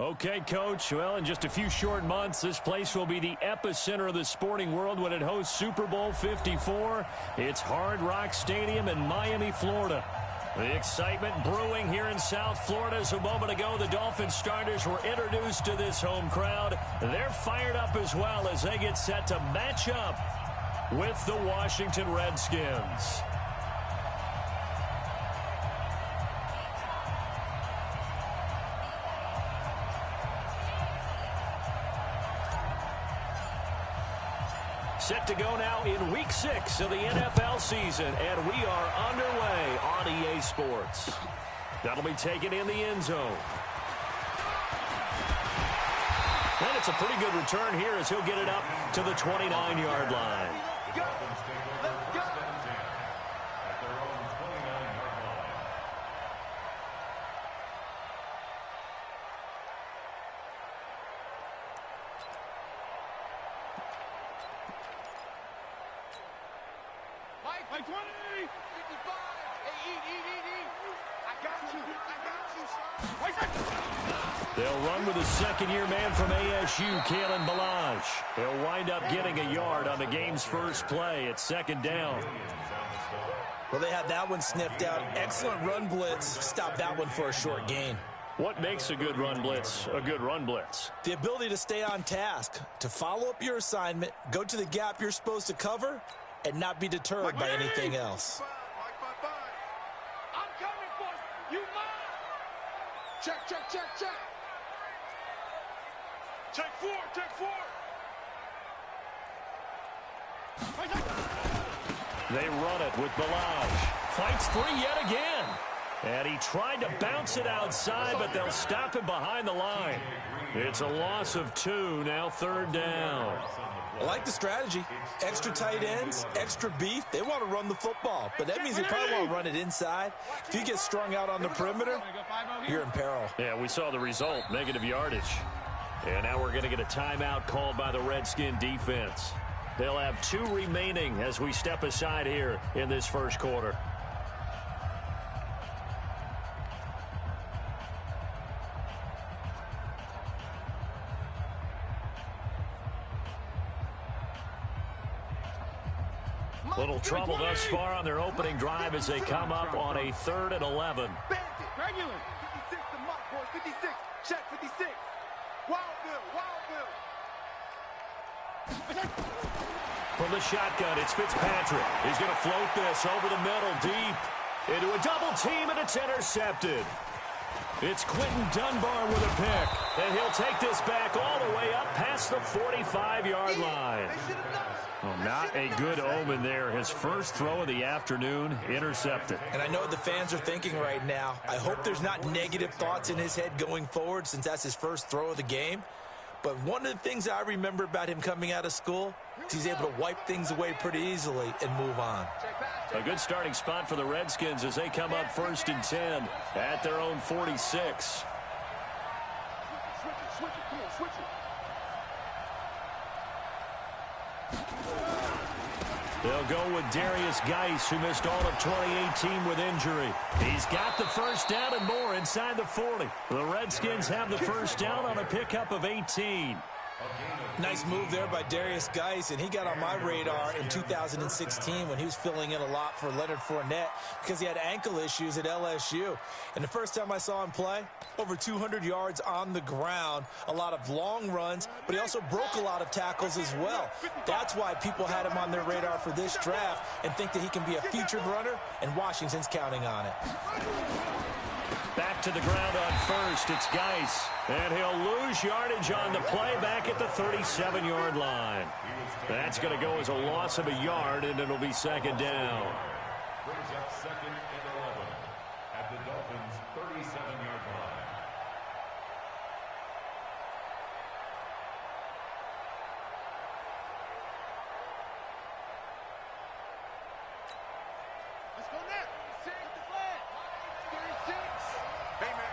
Okay, Coach. Well, in just a few short months, this place will be the epicenter of the sporting world when it hosts Super Bowl 54. It's Hard Rock Stadium in Miami, Florida. The excitement brewing here in South Florida as a moment ago the Dolphins starters were introduced to this home crowd. They're fired up as well as they get set to match up with the Washington Redskins. Set to go now in Week 6 of the NFL season, and we are underway on EA Sports. That'll be taken in the end zone. And it's a pretty good return here as he'll get it up to the 29-yard line. They'll run with a second-year man from ASU, Kalen Balaj. He'll wind up getting a yard on the game's first play at second down. Well, they had that one sniffed out. Excellent run blitz. Stop that one for a short gain. What makes a good run blitz a good run blitz? The ability to stay on task, to follow up your assignment, go to the gap you're supposed to cover, and not be deterred by anything else. I'm coming for you. You mine. Check, check, check, check. Take four, take four. They run it with Balaj. Fights free yet again. And he tried to bounce it outside, but they'll stop him behind the line. It's a loss of 2, now third down. I like the strategy. Extra tight ends, extra beef. They want to run the football, but that means they probably want to run it inside. If you get strung out on the perimeter, you're in peril. Yeah, we saw the result, negative yardage. And now we're going to get a timeout called by the Redskin defense. They'll have 2 remaining as we step aside here in this first quarter. Little trouble thus far on their opening drive as they come up on a 3rd and 11. Regular. 56 to Mike, boys. 56. Check 56. Wildville. From the shotgun, it's Fitzpatrick. He's going to float this over the middle, deep into a double team, and it's intercepted. It's Quentin Dunbar with a pick, and he'll take this back all the way up past the 45-yard line. Well, not a good omen there. His first throw of the afternoon intercepted. And I know what the fans are thinking right now. I hope there's not negative thoughts in his head going forward since that's his first throw of the game. But one of the things I remember about him coming out of school is he's able to wipe things away pretty easily and move on. A good starting spot for the Redskins as they come up 1st and 10 at their own 46. They'll go with Darius Geis, who missed all of 2018 with injury. He's got the first down and more inside the 40. The Redskins have the first down on a pickup of 18. Nice move there by Darius Geis, and he got on my radar in 2016 when he was filling in a lot for Leonard Fournette because he had ankle issues at LSU. And the first time I saw him play, over 200 yards on the ground, a lot of long runs, but he also broke a lot of tackles as well. That's why people had him on their radar for this draft and think that he can be a featured runner, and Washington's counting on it. Back to the ground on first. It's Geis. And he'll lose yardage on the play back at the 37-yard line. That's going to go as a loss of a yard, and it'll be second down. Brings up 2nd and 11 at the Dolphins' 37-yard line. Let's go now. Six the flag. 36. Hey, man.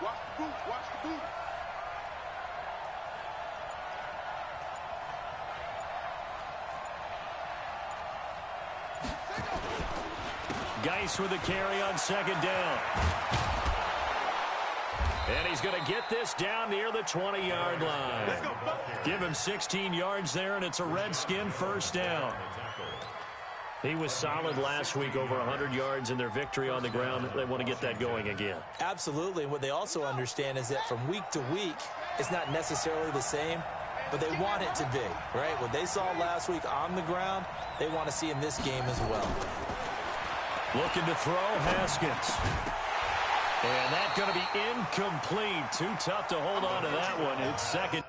Watch the boot. Watch the boot. Geis with a carry on second down. And he's going to get this down near the 20-yard line. Give him 16 yards there, and it's a Redskin first down. He was solid last week, over 100 yards in their victory on the ground. They want to get that going again. Absolutely. What they also understand is that from week to week, it's not necessarily the same, but they want it to be, right? What they saw last week on the ground, they want to see in this game as well. Looking to throw, Haskins. And that's going to be incomplete. Too tough to hold on to that one. It's second.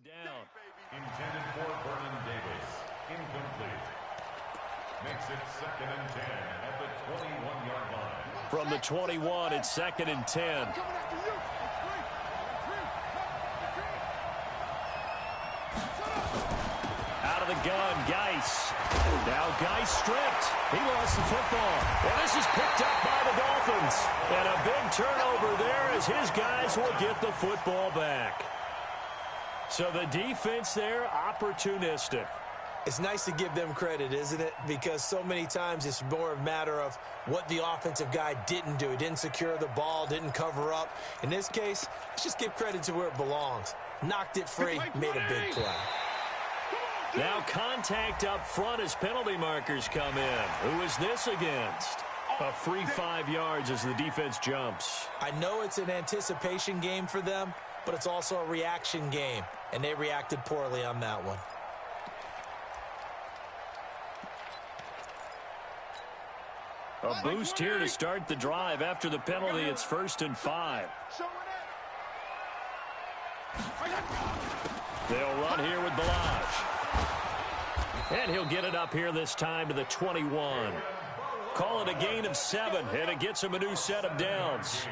Down. Intended for Vernon Davis. Incomplete. Makes it 2nd and 10 at the 21-yard line. From the 21, it's 2nd and 10. Out of the gun, Geis. Now Geis stripped. He lost the football. And this is picked up by the Dolphins. And a big turnover there as his guys will get the football back. So the defense there, opportunistic. It's nice to give them credit, isn't it? Because so many times it's more a matter of what the offensive guy didn't do. He didn't secure the ball, didn't cover up. In this case, let's just give credit to where it belongs. Knocked it free, made a big play. Now contact up front as penalty markers come in. Who is this against? A free 5 yards as the defense jumps. I know it's an anticipation game for them, but it's also a reaction game, and they reacted poorly on that one. A boost here to start the drive. After the penalty, it's 1st and 5. They'll run here with Balaj. And he'll get it up here this time to the 21. Call it a gain of 7, and it gets him a new set of downs.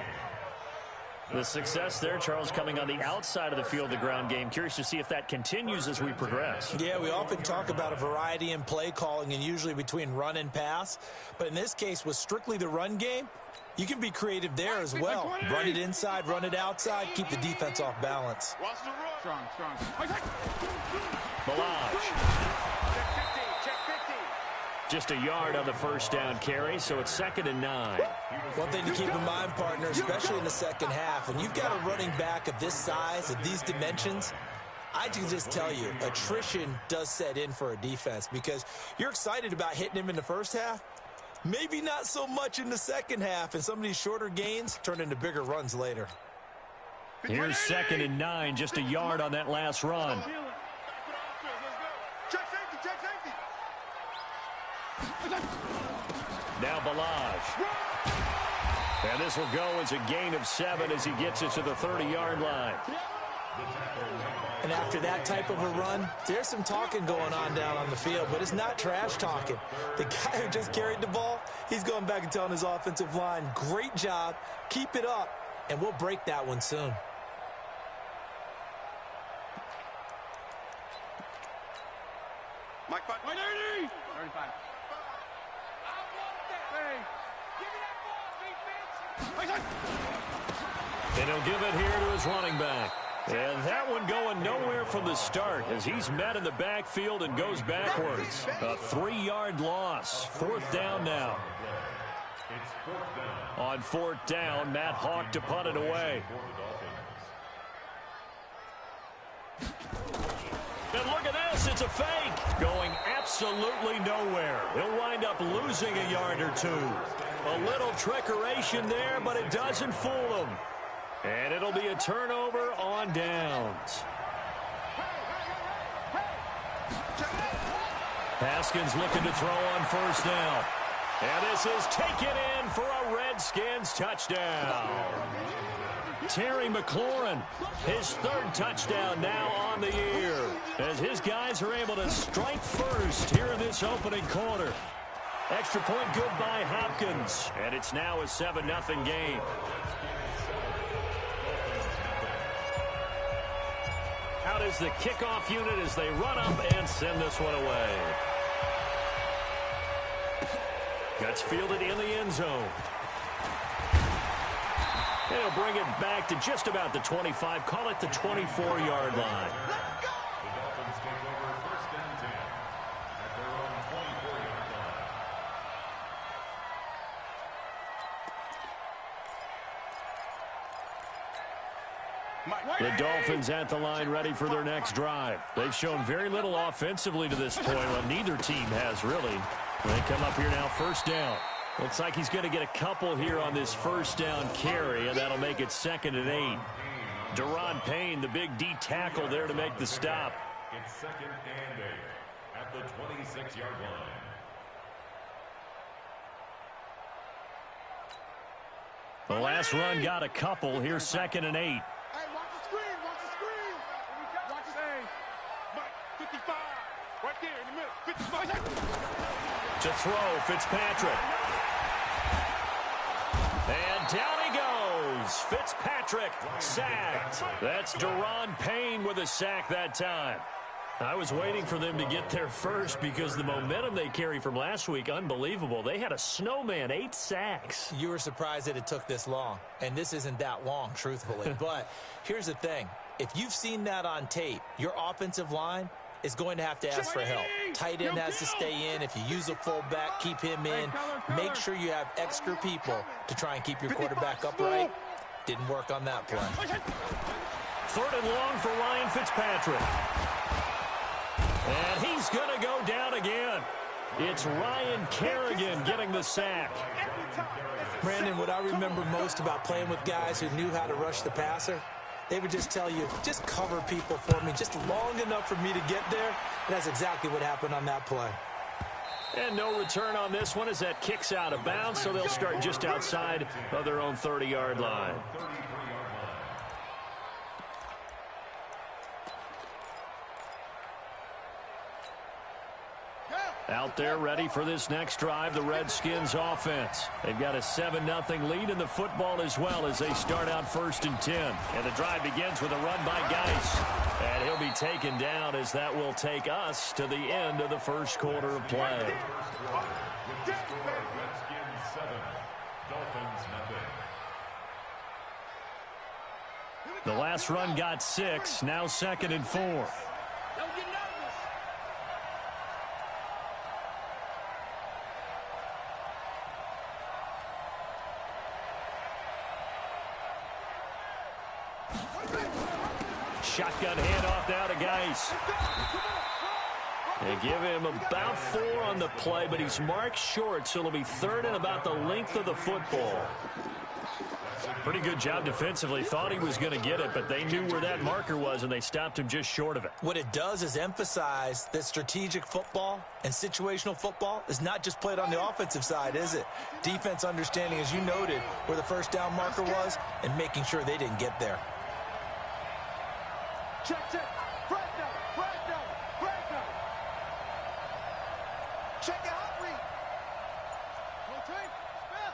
The success there, Charles, coming on the outside of the field, the ground game. Curious to see if that continues as we progress. Yeah, we often talk about a variety in play calling and usually between run and pass. But in this case, with strictly the run game, you can be creative there as well. Run it inside, run it outside, keep the defense off balance. Strong. Balaj. Just a yard on the first down carry, so it's 2nd and 9. One thing to keep in mind, partner, especially in the second half, when you've got a running back of this size, of these dimensions, I can just tell you, attrition does set in for a defense because you're excited about hitting him in the first half, maybe not so much in the second half, and some of these shorter gains turn into bigger runs later. Here's 2nd and 9, just a yard on that last run. Now Balaj. And this will go as a gain of 7 as he gets it to the 30-yard line. And after that type of a run, there's some talking going on down on the field, but it's not trash talking. The guy who just carried the ball, he's going back and telling his offensive line, great job, keep it up, and we'll break that one soon. Mike, 180! 35. And he'll give it here to his running back. And that one going nowhere from the start as he's met in the backfield and goes backwards. A 3-yard loss. 4th down now. On 4th down, Matt Hawk to punt it away. And look at this, it's a fake. Going absolutely nowhere. He'll wind up losing a yard or 2. A little trickeration there, but it doesn't fool him. And it'll be a turnover on downs. Haskins looking to throw on 1st down. And this is taken in for a Redskins touchdown. Terry McLaurin, his 3rd touchdown now on the year, as his guys are able to strike first here in this opening quarter. Extra point good by Hopkins, and it's now a 7-0 game. Out is the kickoff unit as they run up and send this one away. Gets fielded in the end zone. He'll bring it back to just about the 25. Call it the 24-yard line. The Dolphins take over first and 10 at their own 24-yard line. The Dolphins at the line ready for their next drive. They've shown very little offensively to this point. Well, neither team has really. They come up here now, first down. Looks like he's going to get a couple here on this first down carry, and that'll make it 2nd and 8. Deron Payne, the big D tackle there to make the stop. It's 2nd and 8 at the 26-yard line. The last run got a couple. Here's 2nd and 8. Hey, watch the screen, watch the screen. Watch the screen. Mike, 55. Right there in the middle. 55. To throw, Fitzpatrick. And down he goes. Fitzpatrick sacked. That's Deron Payne with a sack that time. I was waiting for them to get there first because the momentum they carry from last week, unbelievable. They had a snowman, 8 sacks. You were surprised that it took this long, and this isn't that long, truthfully. But here's the thing. If you've seen that on tape, your offensive line is going to have to ask for help. Tight end has to stay in. If you use a fullback, keep him in. Make sure you have extra people to try and keep your quarterback upright. Didn't work on that play. 3rd and long for Ryan Fitzpatrick. And he's going to go down again. It's Ryan Kerrigan getting the sack. Brandon, what I remember most about playing with guys who knew how to rush the passer, they would just tell you, just cover people for me, just long enough for me to get there. And that's exactly what happened on that play. And no return on this one as that kicks out of bounds, so they'll start just outside of their own 30-yard line. Out there ready for this next drive, the Redskins offense. They've got a 7-0 lead in the football as well as they start out 1st and 10. And the drive begins with a run by Geis. And he'll be taken down as that will take us to the end of the first quarter of play. Redskins 7, Dolphins nothing. The last run got 6, now 2nd and 4. Shotgun handoff now to Geis. They give him about 4 on the play, but he's marked short, so it'll be 3rd and about the length of the football. Pretty good job defensively. Thought he was going to get it, but they knew where that marker was, and they stopped him just short of it. What it does is emphasize that strategic football and situational football is not just played on the offensive side, is it? Defense understanding, as you noted, where the first down marker was and making sure they didn't get there. Check. Frag down. Check out read. Full team. Spell.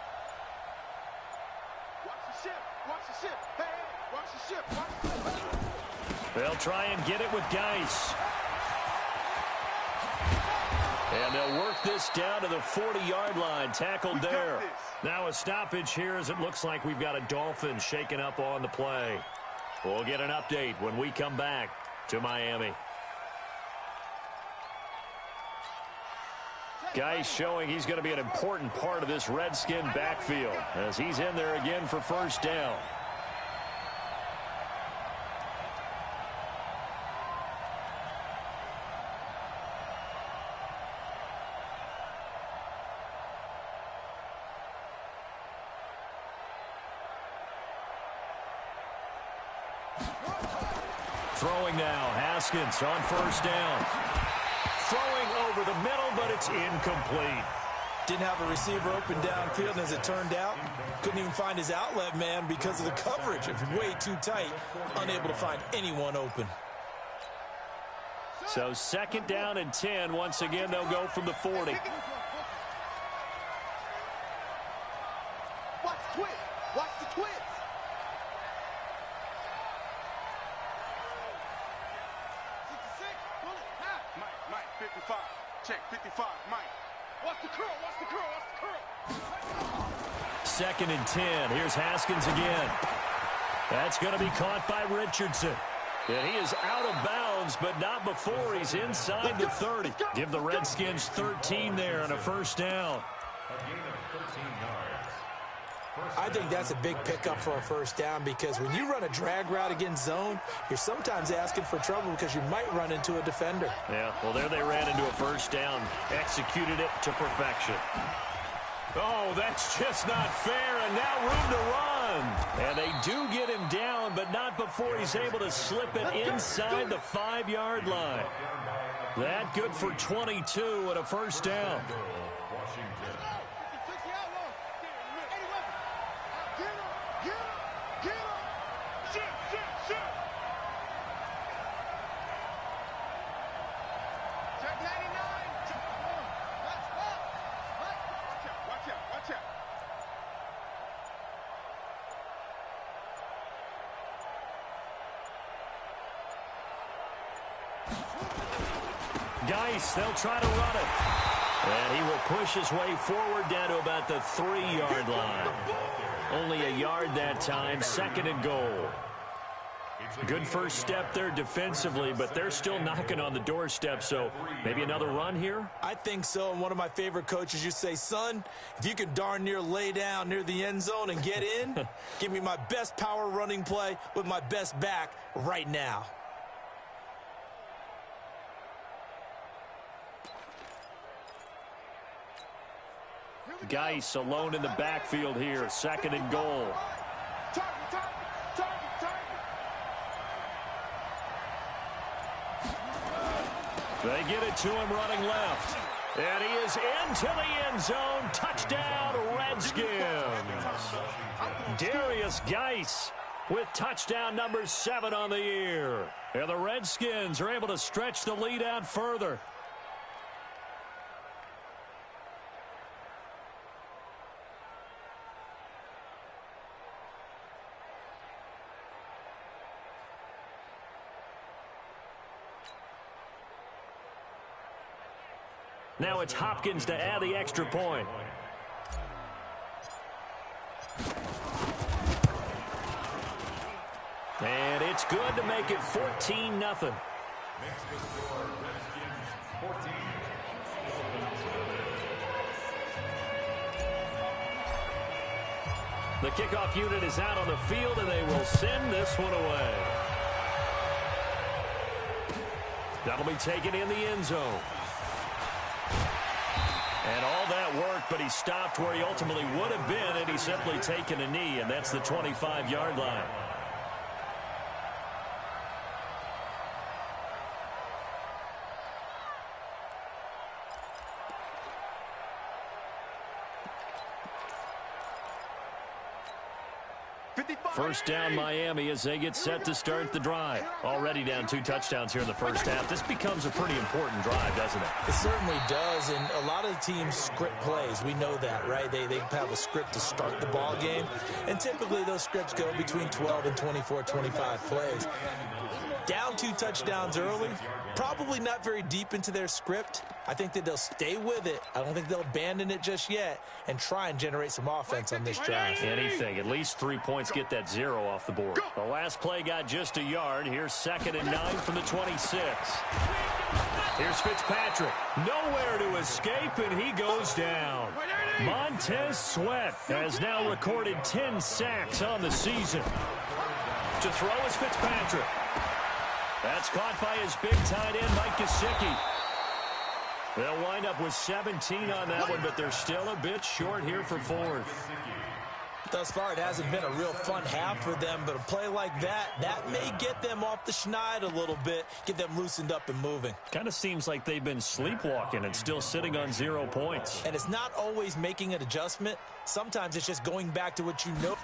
Watch the ship. Hey, watch the ship. They'll try and get it with Geis. And they'll work this down to the 40-yard line. Tackled there. Now a stoppage here as it looks like we've got a Dolphin shaken up on the play. We'll get an update when we come back to Miami. Geis showing he's going to be an important part of this Redskin backfield as he's in there again for first down. Throwing now, Haskins on first down. Throwing over the middle, but it's incomplete. Didn't have a receiver open downfield, and as it turned out, couldn't even find his outlet man because of the coverage. It was way too tight, unable to find anyone open. So 2nd down and 10. Once again, they'll go from the 40. Watch the twist. Watch the twist. Mike, 55. Check, 55, Mike. Watch the curl, watch the curl, watch the curl. 2nd and 10. Here's Haskins again. That's going to be caught by Richardson. And he is out of bounds, but not before he's inside the 30. Give the Redskins 13 there and a first down. A gain of 13 yards. I think that's a big pickup for a first down because when you run a drag route against zone, you're sometimes asking for trouble because you might run into a defender. Yeah, well, there they ran into a first down, executed it to perfection. Oh, that's just not fair, and now room to run. And they do get him down, but not before he's able to slip it inside the 5-yard line. That good for 22 and a first down. Washington. Geis, they'll try to run it. And he will push his way forward down to about the 3-yard line. Only a yard that time, 2nd and goal. Good first step there defensively, but they're still knocking on the doorstep, so maybe another run here? I think so, and one of my favorite coaches used to say, son, if you can darn near lay down near the end zone and get in, give me my best power running play with my best back right now. Geis alone in the backfield here, 2nd and goal. They get it to him running left. And he is into the end zone. Touchdown, Redskins. Darius Geis with touchdown number 7 on the year. And the Redskins are able to stretch the lead out further. Now it's Hopkins to add the extra point. And it's good to make it 14-0. Next to score, Redskins 14. The kickoff unit is out on the field, and they will send this one away. That'll be taken in the end zone. And all that worked, but he stopped where he ultimately would have been, and he's simply taken a knee, and that's the 25-yard line. First down Miami as they get set to start the drive. Already down 2 touchdowns here in the first half. This becomes a pretty important drive, doesn't it? It certainly does, and a lot of teams script plays. We know that, right? They have a script to start the ball game, and typically those scripts go between 12 and 24, 25 plays. Down 2 touchdowns early, probably not very deep into their script. I think that they'll stay with it. I don't think they'll abandon it just yet and try and generate some offense on this drive. Anything. At least 3 points get that 0 off the board. The last play got just a yard. Here's 2nd and 9 from the 26. Here's Fitzpatrick. Nowhere to escape, and he goes down. Montez Sweat has now recorded 10 sacks on the season. To throw is Fitzpatrick. That's caught by his big tight end, Mike Gesicki. They'll wind up with 17 on that one, but they're still a bit short here for 4th. Thus far, it hasn't been a real fun half for them, but a play like that may get them off the schneid a little bit, get them loosened up and moving. Kind of seems like they've been sleepwalking and still sitting on 0 points. And it's not always making an adjustment. Sometimes it's just going back to what you know.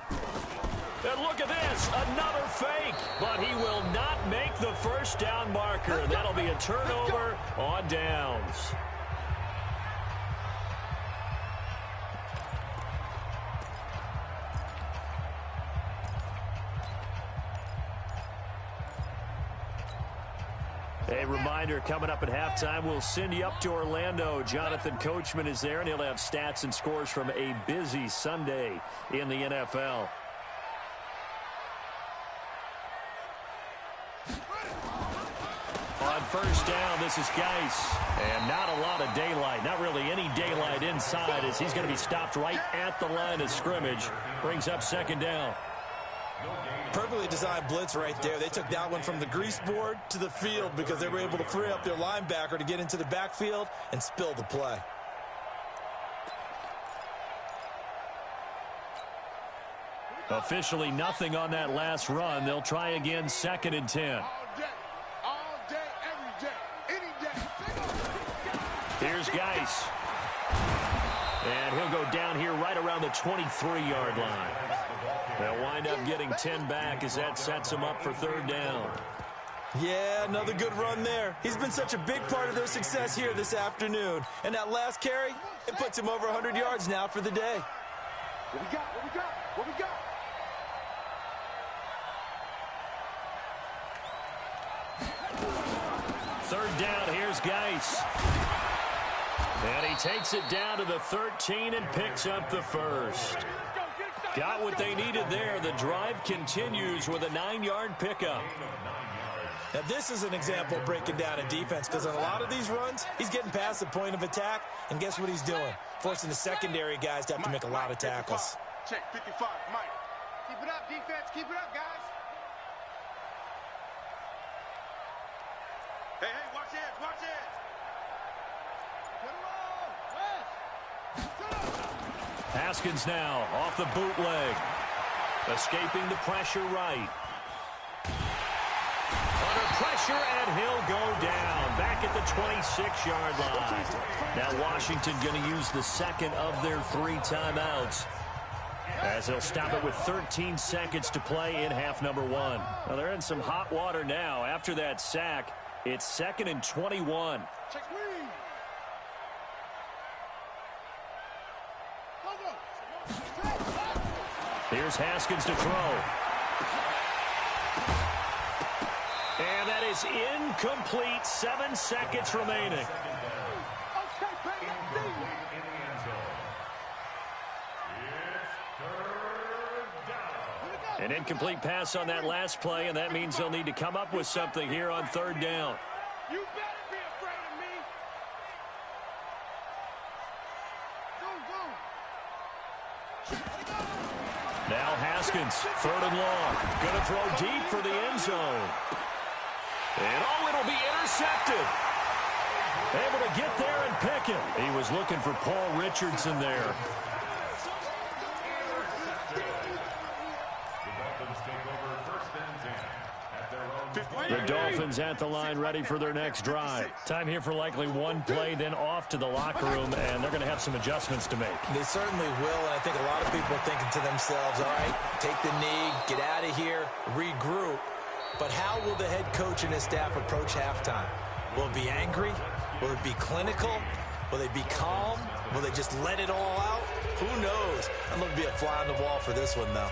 And look at this, another fake, but he will not make the first down marker. That'll be a turnover on downs. A reminder, coming up at halftime, we'll send you up to Orlando. Jonathan Coachman is there, and he'll have stats and scores from a busy Sunday in the NFL. On first down, this is Geis. And not a lot of daylight. Not really any daylight inside as he's going to be stopped right at the line of scrimmage. Brings up second down. Perfectly designed blitz right there. They took that one from the grease board to the field because they were able to free up their linebacker to get into the backfield and spill the play. Officially nothing on that last run. They'll try again, 2nd and 10. All day, every day, any day. Here's Geis. And he'll go down here right around the 23-yard line. They'll wind up getting 10 back as that sets them up for 3rd down. Yeah, another good run there. He's been such a big part of their success here this afternoon. And that last carry, it puts him over 100 yards now for the day. What we got? What we got? What we got? Third down, here's Geis. And he takes it down to the 13 and picks up the first. Got what they needed there. The drive continues with a 9-yard pickup. Now, this is an example of breaking down a defense because on a lot of these runs, he's getting past the point of attack, and guess what he's doing? Forcing the secondary guys to have to make a lot of tackles. Check 55, Mike. Keep it up, defense. Keep it up, guys. Hey, watch it, watch it. Haskins now off the bootleg. Escaping the pressure right. Under pressure, and he'll go down. Back at the 26-yard line. Now Washington going to use the second of their 3 timeouts, as they'll stop it with 13 seconds to play in half number 1. Now they're in some hot water now. After that sack, it's 2nd and 21. Check me. Here's Haskins to throw. And that is incomplete. 7 seconds remaining. An incomplete pass on that last play, and that means they'll need to come up with something here on 3rd down. You better be afraid of me. Now Haskins, 3rd and long. Going to throw deep for the end zone. And it'll be intercepted. Able to get there and pick it. He was looking for Paul Richardson there. The Dolphins at the line, ready for their next drive. Time here for likely one play, then off to the locker room, and they're going to have some adjustments to make. They certainly will, and I think a lot of people are thinking to themselves, all right, take the knee, get out of here, regroup. But how will the head coach and his staff approach halftime? Will it be angry? Will it be clinical? Will they be calm? Will they just let it all out? Who knows? I'm going to be a fly on the wall for this one, though.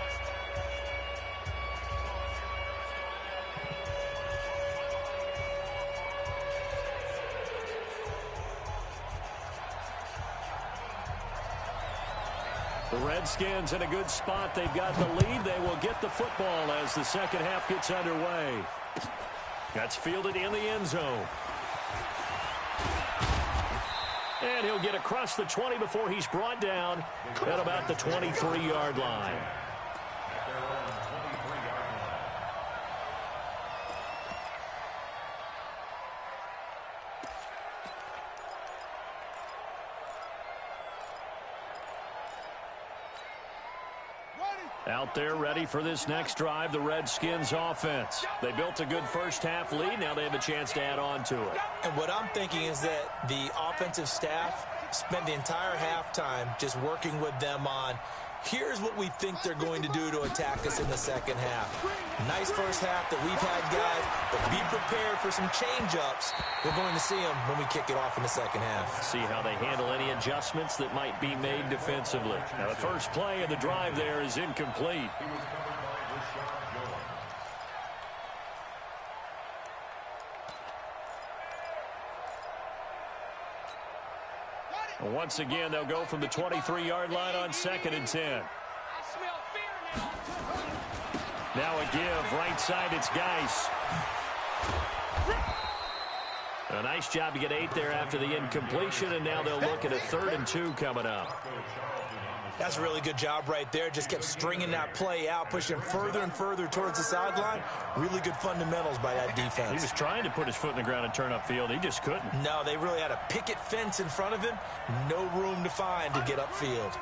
The Redskins in a good spot. They've got the lead. They will get the football as the second half gets underway. That's fielded in the end zone. And he'll get across the 20 before he's brought down at about the 23-yard line. Out there ready for this next drive, the Redskins offense. They built a good first half lead. Now they have a chance to add on to it. And what I'm thinking is that the offensive staff spent the entire halftime just working with them on, here's what we think they're going to do to attack us in the second half. Nice first half that we've had, guys, but be prepared for some change-ups. We're going to see them when we kick it off in the second half. See how they handle any adjustments that might be made defensively. Now, the first play of the drive there is incomplete. Once again, they'll go from the 23-yard line on 2nd and 10. Now a give. Right side, it's Geis. A nice job to get 8 there after the incompletion, and now they'll look at a 3rd and 2 coming up. That's a really good job right there. Just kept stringing that play out, pushing further and further towards the sideline. Really good fundamentals by that defense. He was trying to put his foot in the ground and turn upfield. He just couldn't. No, they really had a picket fence in front of him. No room to find to get upfield.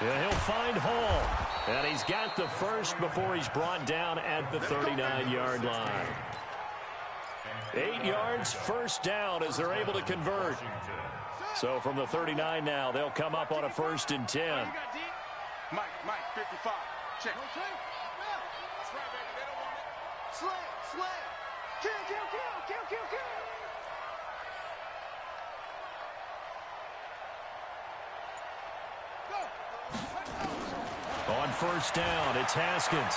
Yeah, he'll find Hall. And he's got the first before he's brought down at the 39-yard line. 8 yards, first down as they're able to convert. So from the 39 now, they'll come up on a 1st and 10. Mike, 55. Check. That's right, baby. They don't want it. Slam. Kill. On 1st down, it's Haskins.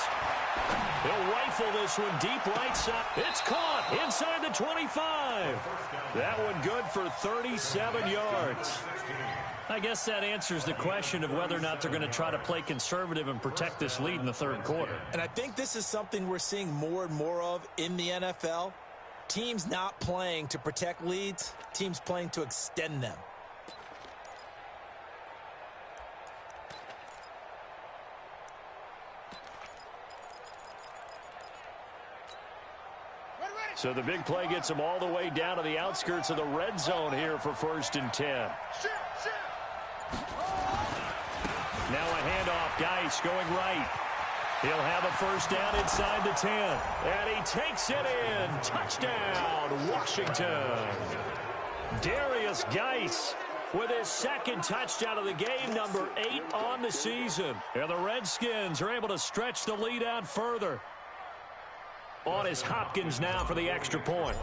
He'll rifle this one deep right side. It's caught inside the 25. That one good for 37 yards. I guess that answers the question of whether or not they're going to try to play conservative and protect this lead in the 3rd quarter. And I think this is something we're seeing more and more of in the NFL. Teams not playing to protect leads, teams playing to extend them. So the big play gets them all the way down to the outskirts of the red zone here for 1st and 10. Now a handoff. Geis going right. He'll have a 1st down inside the 10. And he takes it in. Touchdown, Washington. Darius Geis with his 2nd touchdown of the game, number 8 on the season. And the Redskins are able to stretch the lead out further. On is Hopkins now for the extra point.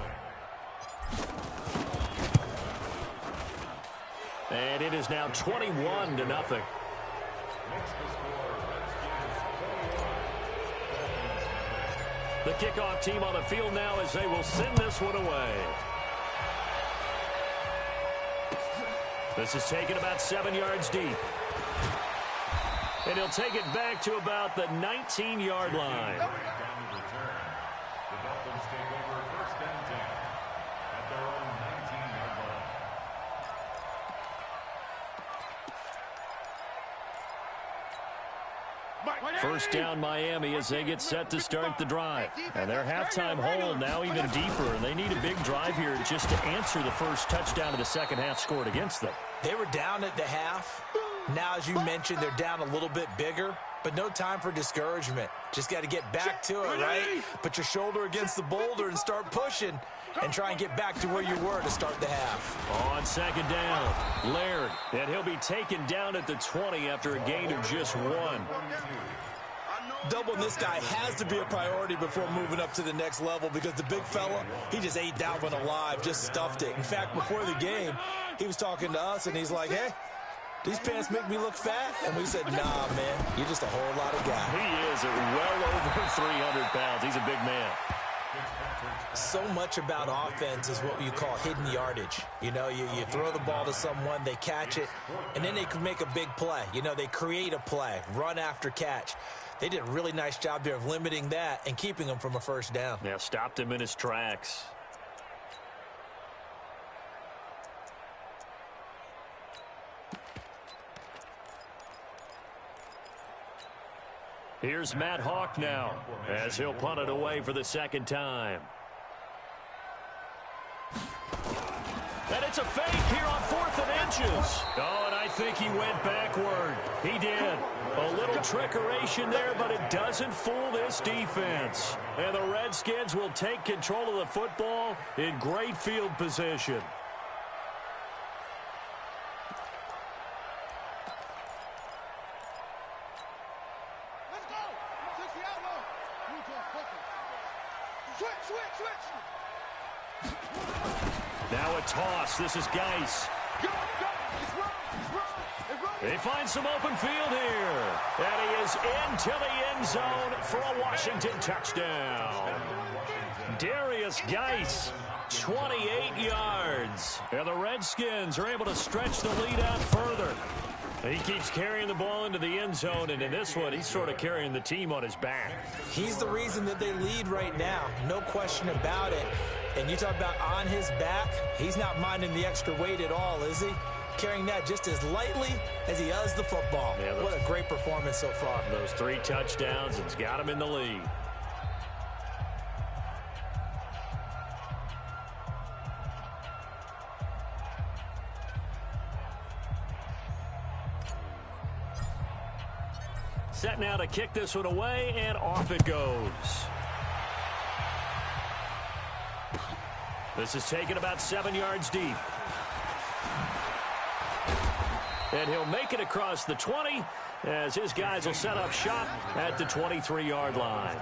And it is now 21-0. The kickoff team on the field now as they will send this one away. This is taken about 7 yards deep. And he'll take it back to about the 19-yard line. First down Miami as they get set to start the drive. And their halftime hole now even deeper. And they need a big drive here just to answer the first touchdown of the 2nd half scored against them. They were down at the half. Now, as you mentioned, they're down a little bit bigger. But no time for discouragement. Just got to get back to it, right? Put your shoulder against the boulder and start pushing. And try and get back to where you were to start the half. On 2nd down, Laird. And he'll be taken down at the 20 after a gain of just 1. Doubling this guy has to be a priority before moving up to the next level because the big fella, he just ate that one alive, just stuffed it. In fact, before the game, he was talking to us, and he's like, hey, these pants make me look fat? And we said, nah, man, you're just a whole lot of guy. He is well over 300 pounds. He's a big man. So much about offense is what you call hidden yardage. You know, you throw the ball to someone, they catch it, and then they can make a big play. You know, they create a play, run after catch. They did a really nice job there of limiting that and keeping him from a 1st down. Yeah, stopped him in his tracks. Here's Matt Hawk now as he'll punt it away for the 2nd time. And it's a fake here on 4th and inches. Oh, and I think he went backward. He did. A little trickeration there, but it doesn't fool this defense. And the Redskins will take control of the football in great field position. Let's go. 60 out low. Move to a focus. Switch. Now a toss. This is Geis. Go. It's run. They find some open field here. And he is into the end zone for a Washington touchdown. Darius Geis, 28 yards. And the Redskins are able to stretch the lead out further. He keeps carrying the ball into the end zone, and in this one, he's sort of carrying the team on his back. He's the reason that they lead right now. No question about it. And you talk about on his back, he's not minding the extra weight at all, is he? Carrying that just as lightly as he does the football. Yeah, what a great performance so far. Those 3 touchdowns, it's got him in the lead. Set now to kick this one away, and off it goes. This is taken about 7 yards deep. And he'll make it across the 20 as his guys will set up shop at the 23-yard line.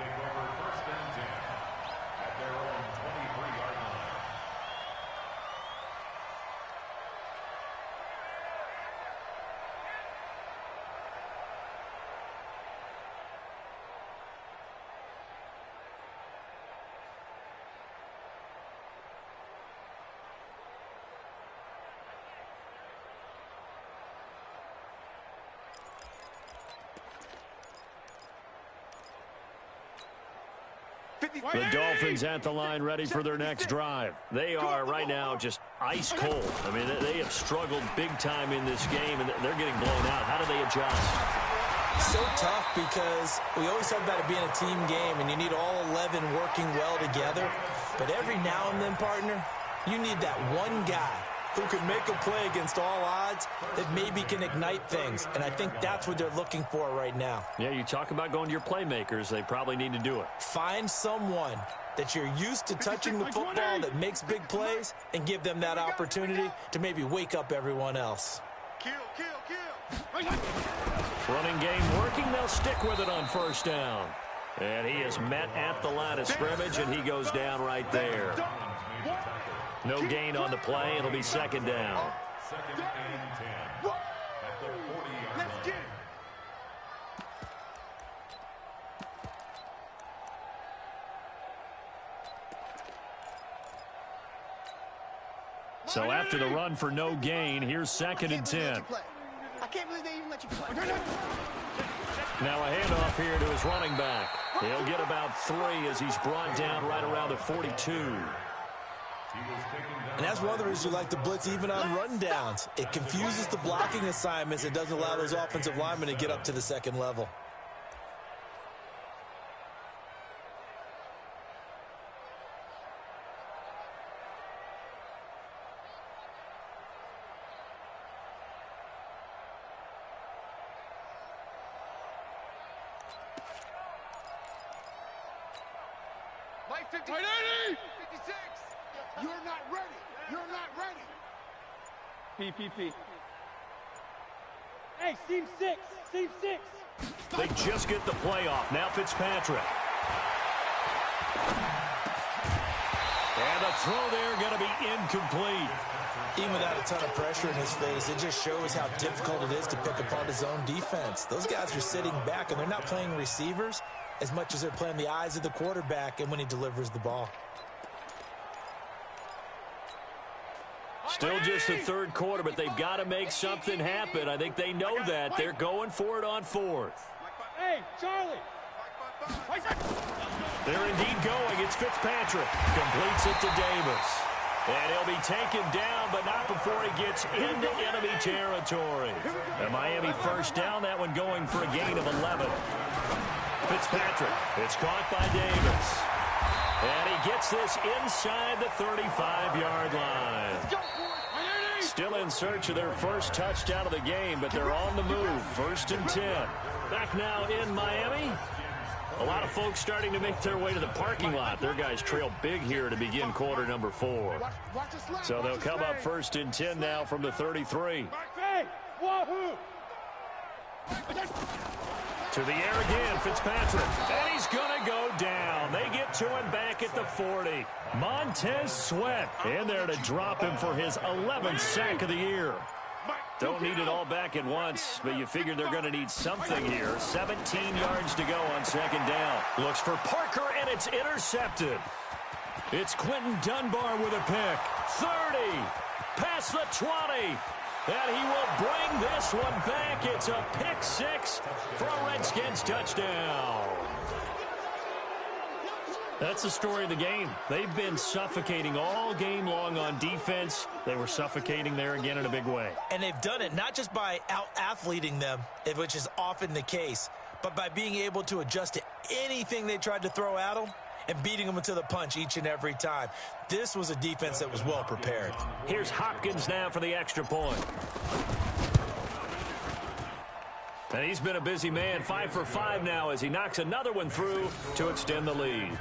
The Dolphins at the line ready for their next drive. They are right now just ice cold. I mean, they have struggled big time in this game, and they're getting blown out. How do they adjust? So tough because we always talk about it being a team game, and you need all 11 working well together. But every now and then, partner, you need that one guy who can make a play against all odds that maybe can ignite things. And I think that's what they're looking for right now. Yeah, you talk about going to your playmakers. They probably need to do it. Find someone that you're used to touching the football that makes big plays and give them that opportunity to maybe wake up everyone else. Kill. Running game working. They'll stick with it on first down. And he is met at the line of scrimmage, and he goes down right there. No gain on the play. It'll be second down. Second and 10 at the 40-yard line. So after the run for no gain, here's second and 10. I can't believe they even let you play. Now a handoff here to his running back. He'll get about 3 as he's brought down right around the 42. And that's one of the reasons you like to blitz even on rundowns. It confuses the blocking assignments. It doesn't allow those offensive linemen to get up to the second level. Mike 56. You're not ready. You're not ready. PPP. Hey, Steve 6. Steve 6. They just get the play off. Now Fitzpatrick. And the throw there going to be incomplete. Even without a ton of pressure in his face, it just shows how difficult it is to pick apart his own defense. Those guys are sitting back, and they're not playing receivers as much as they're playing the eyes of the quarterback and when he delivers the ball. Still just the third quarter, but they've got to make something happen. I think they know that. They're going for it on fourth. Hey, Charlie. They're indeed going. It's Fitzpatrick. Completes it to Davis. And he'll be taken down, but not before he gets into enemy territory. And Miami first down, that one going for a gain of 11. Fitzpatrick. It's caught by Davis. And he gets this inside the 35-yard line. Still in search of their first touchdown of the game, but they're on the move. First and 10. Back now in Miami. A lot of folks starting to make their way to the parking lot. Their guys trail big here to begin quarter number 4. So they'll come up first and 10 now from the 33. Wahoo! To the air again, Fitzpatrick. And he's going to go down. They get to him back at the 40. Montez Sweat in there to drop him for his 11th sack of the year. Don't need it all back at once, but you figure they're going to need something here. 17 yards to go on second down. Looks for Parker, and it's intercepted. It's Quentin Dunbar with a pick. 30, past the 20, and he will bring this one back. It's a pick six for a Redskins touchdown. That's the story of the game. They've been suffocating all game long on defense. They were suffocating there again in a big way. And they've done it not just by out-athleting them, which is often the case, but by being able to adjust to anything they tried to throw at them and beating them to the punch each and every time. This was a defense that was well prepared. Here's Hopkins now for the extra point. And he's been a busy man, 5 for 5 now as he knocks another one through to extend the lead.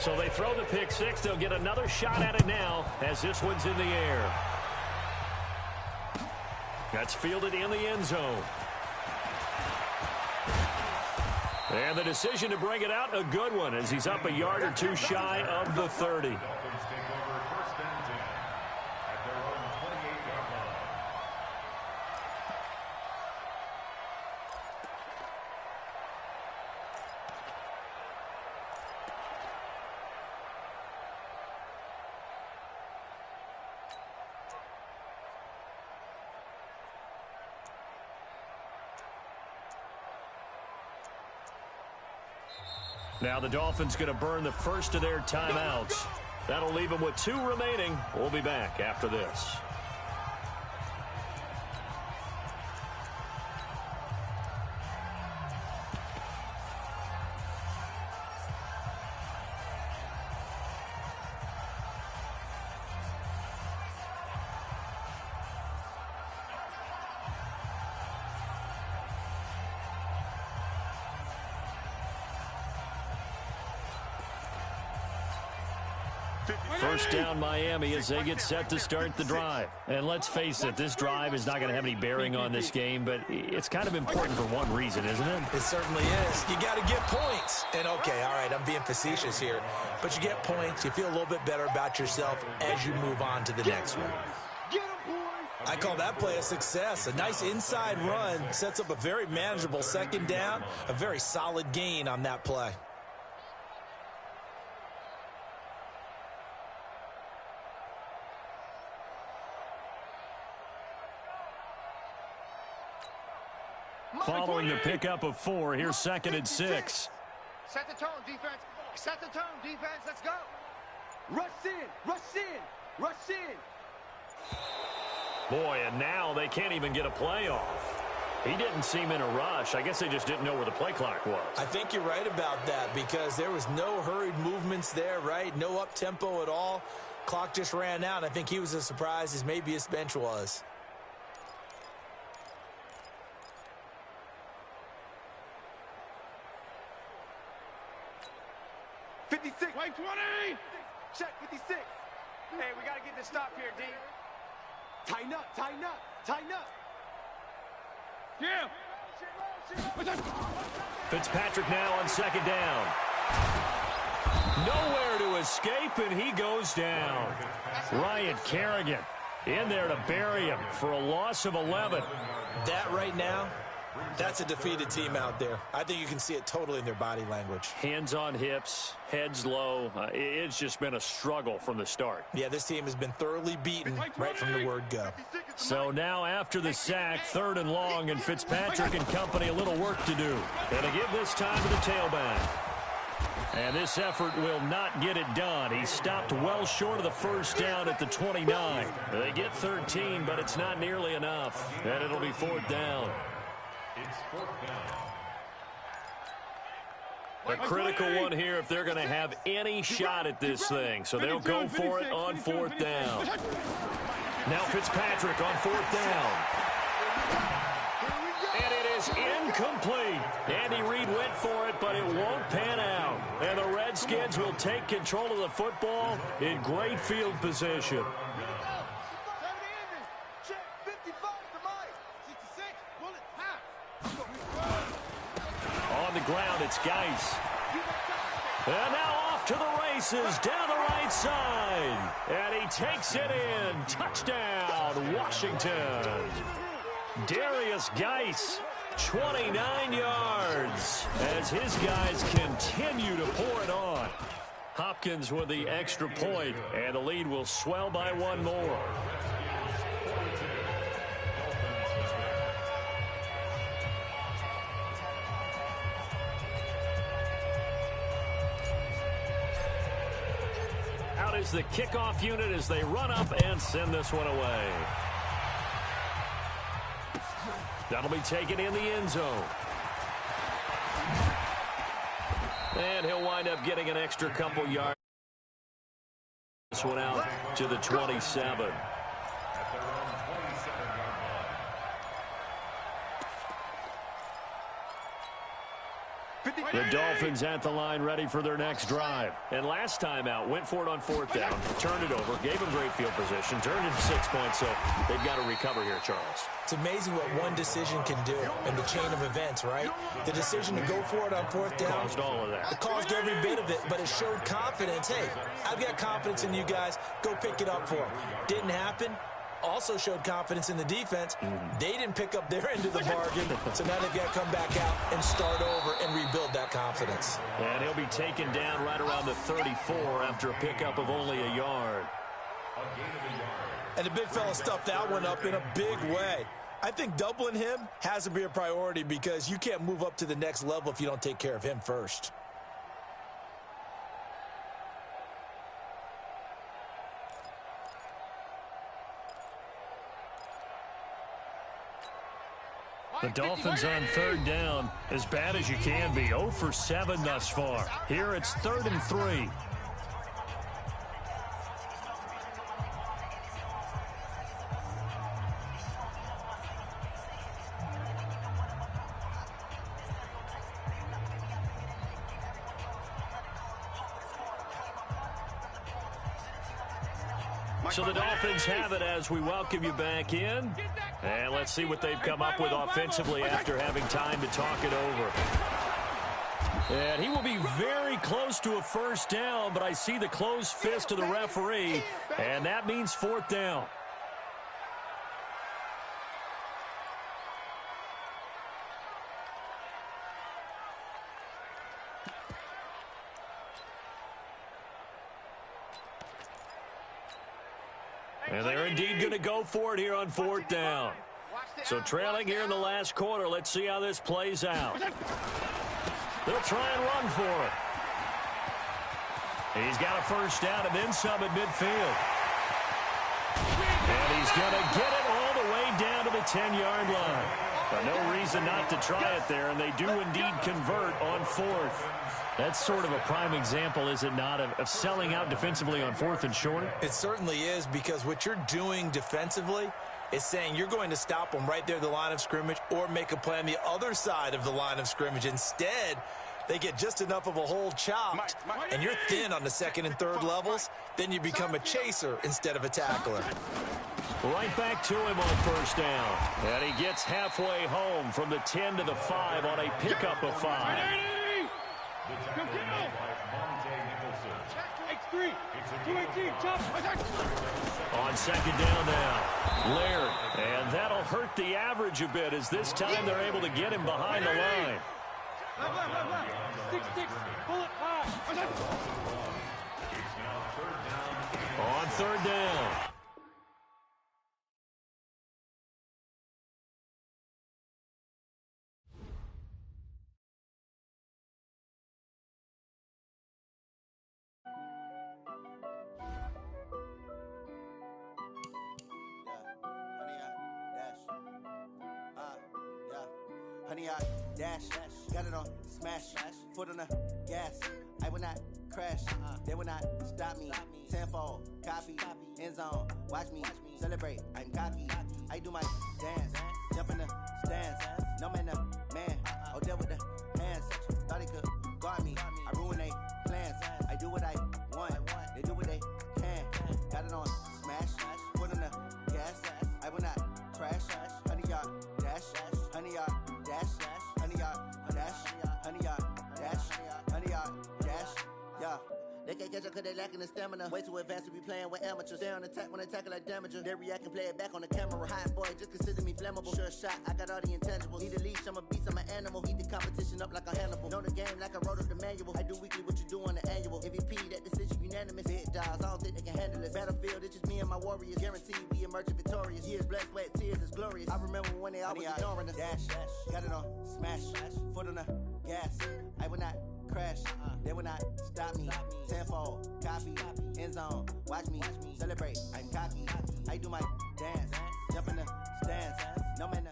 So they throw the pick six. They'll get another shot at it now as this one's in the air. That's fielded in the end zone. And the decision to bring it out, a good one, as he's up a yard or two shy of the 30. Now the Dolphins going to burn the first of their timeouts. That'll leave them with 2 remaining. We'll be back after this. First down Miami as they get set to start the drive. And let's face it, this drive is not going to have any bearing on this game, but it's kind of important for one reason, isn't it? It certainly is. You got to get points. And, okay, all right, I'm being facetious here. But you get points. You feel a little bit better about yourself as you move on to the next one. I call that play a success. A nice inside run sets up a very manageable second down, a very solid gain on that play. Following the pickup of 4, here's 2nd and 6. Set the tone, defense. Set the tone, defense. Let's go. Rush in, rush in, rush in. Boy, and now they can't even get a play off. He didn't seem in a rush. I guess they just didn't know where the play clock was. I think you're right about that because there was no hurried movements there, right? No up-tempo at all. Clock just ran out. I think he was as surprised as maybe his bench was. Wait, 20! Check 56. Hey, we got to get this stop here, D. Tighten up, tighten up, tighten up. Yeah. Fitzpatrick now on 2nd down. Nowhere to escape, and he goes down. Ryan Kerrigan in there to bury him for a loss of 11. That right now, that's a defeated team out there. I think you can see it totally in their body language. Hands on hips, heads low. It's just been a struggle from the start. Yeah, this team has been thoroughly beaten right from the word go. So now after the sack, 3rd and long, and Fitzpatrick and company a little work to do. Gonna give this time to the tailback. And this effort will not get it done. He stopped well short of the first down at the 29. They get 13, but it's not nearly enough. And it'll be 4th down. It's 4th down. A critical one here if they're going to have any shot at this thing. So they'll go for it on 4th down. Now Fitzpatrick on 4th down. And it is incomplete. Andy Reid went for it, but it won't pan out. And the Redskins will take control of the football in great field position. ground. It's Geis. And now off to the races down the right side. And he takes it in. Touchdown, Washington. Darius Geis, 29 yards as his guys continue to pour it on. Hopkins with the extra point, and the lead will swell by one more. Out is the kickoff unit as they run up and send this one away. That'll be taken in the end zone. And he'll wind up getting an extra couple yards. This one out to the 27. The Dolphins at the line ready for their next drive. And last time out, went for it on fourth down, turned it over, gave them great field position, turned it to 6 points, so they've got to recover here, Charles. It's amazing what one decision can do in the chain of events, right? The decision to go for it on fourth down. Caused all of that. It caused every bit of it, but it showed confidence. Hey, I've got confidence in you guys. Go pick it up for them. Didn't happen. Also showed confidence in the defense. They didn't pick up their end of the bargain, so now they've got to come back out and start over and rebuild that confidence. And he'll be taken down right around the 34 after a pickup of only a yard. And the big fella stuffed that one up in a big way. I think doubling him has to be a priority because you can't move up to the next level if you don't take care of him first. The Dolphins on third down, as bad as you can be, 0 for 7 thus far. Here it's 3rd and 3. So the Dolphins have it as we welcome you back in. And let's see what they've come up with offensively after having time to talk it over. And he will be very close to a first down, but I see the closed fist of the referee, and that means 4th down. And they're indeed going to go for it here on 4th down. So trailing here in the last quarter, let's see how this plays out. They'll try and run for it. He's got a first down and then some at midfield. And he's going to get it all the way down to the 10-yard line. But no reason not to try it there, and they do indeed convert on 4th. That's sort of a prime example, is it not, of selling out defensively on 4th and short? It certainly is, because what you're doing defensively is saying you're going to stop them right there at the line of scrimmage or make a play on the other side of the line of scrimmage. Instead, they get just enough of a hole chopped, and you're thin on the 2nd and 3rd levels, then you become a chaser instead of a tackler. Right back to him on first down. And he gets halfway home from the 10 to the 5 on a pickup of 5. X3, 218, chop. On 2nd down now, Laird. And that'll hurt the average a bit as this time they're able to get him behind the line. 6-6, bullet high. On 3rd down. Honey, I dash, got it on smash, foot on the gas. I will not crash, they will not stop me. Tenfold, copy, end zone, watch me celebrate. I'm cocky, I do my dance, jump in the stands. No man, man, oh deal with the hands. Thought he could guard me, I ruin they plans. I do what I want, they do what they can. Got it on smash, foot on the gas. I will not crash, honey, y'all dash, honey, y'all dash, honey, y'all dash, honey, y'all They can't catch up cause they lacking the stamina. Way too advanced to be playing with amateurs. Stay on attack when they tackle like damager. They react and play it back on the camera. Hot boy, just consider me flammable. Sure shot, I got all the intangibles. Need a leash, I'm a beast, I'm an animal. Eat the competition up like a Hannibal. Know the game like I wrote up the manual. I do weekly what you do on the annual. MVP, that decision unanimous. Big dogs, I don't think they can handle it. Battlefield, it's just me and my warriors. Guaranteed we emerge victorious. Years, blood, sweat, tears is glorious. I remember when they always ignoring us. Dash, got it on, smash, foot on the gas. I will not crash, they will not stop me. Tenfold, copy, end zone, watch me celebrate. I'm cocky, I do my dance, jump in the stands. No man.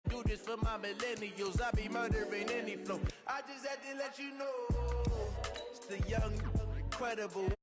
Do this for my millennials, I be murdering any flow. I just had to let you know, it's the young, incredible.